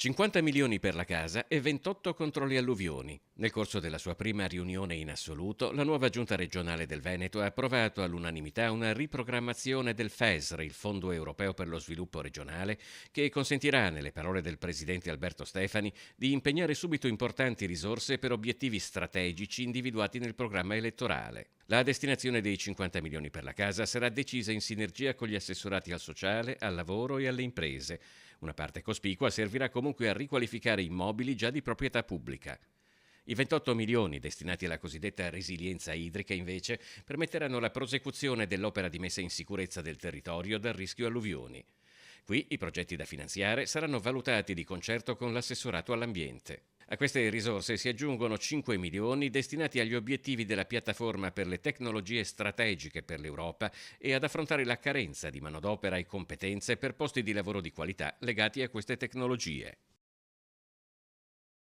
50 milioni per la casa e 28 contro le alluvioni. Nel corso della sua prima riunione in assoluto, la nuova giunta regionale del Veneto ha approvato all'unanimità una riprogrammazione del FESR, il Fondo Europeo per lo Sviluppo Regionale, che consentirà, nelle parole del presidente Alberto Stefani, di impegnare subito importanti risorse per obiettivi strategici individuati nel programma elettorale. La destinazione dei 50 milioni per la casa sarà decisa in sinergia con gli assessorati al sociale, al lavoro e alle imprese. Una parte cospicua servirà comunque a riqualificare immobili già di proprietà pubblica. I 28 milioni destinati alla cosiddetta resilienza idrica, invece, permetteranno la prosecuzione dell'opera di messa in sicurezza del territorio dal rischio alluvioni. Qui i progetti da finanziare saranno valutati di concerto con l'assessorato all'ambiente. A queste risorse si aggiungono 5 milioni destinati agli obiettivi della piattaforma per le tecnologie strategiche per l'Europa e ad affrontare la carenza di manodopera e competenze per posti di lavoro di qualità legati a queste tecnologie.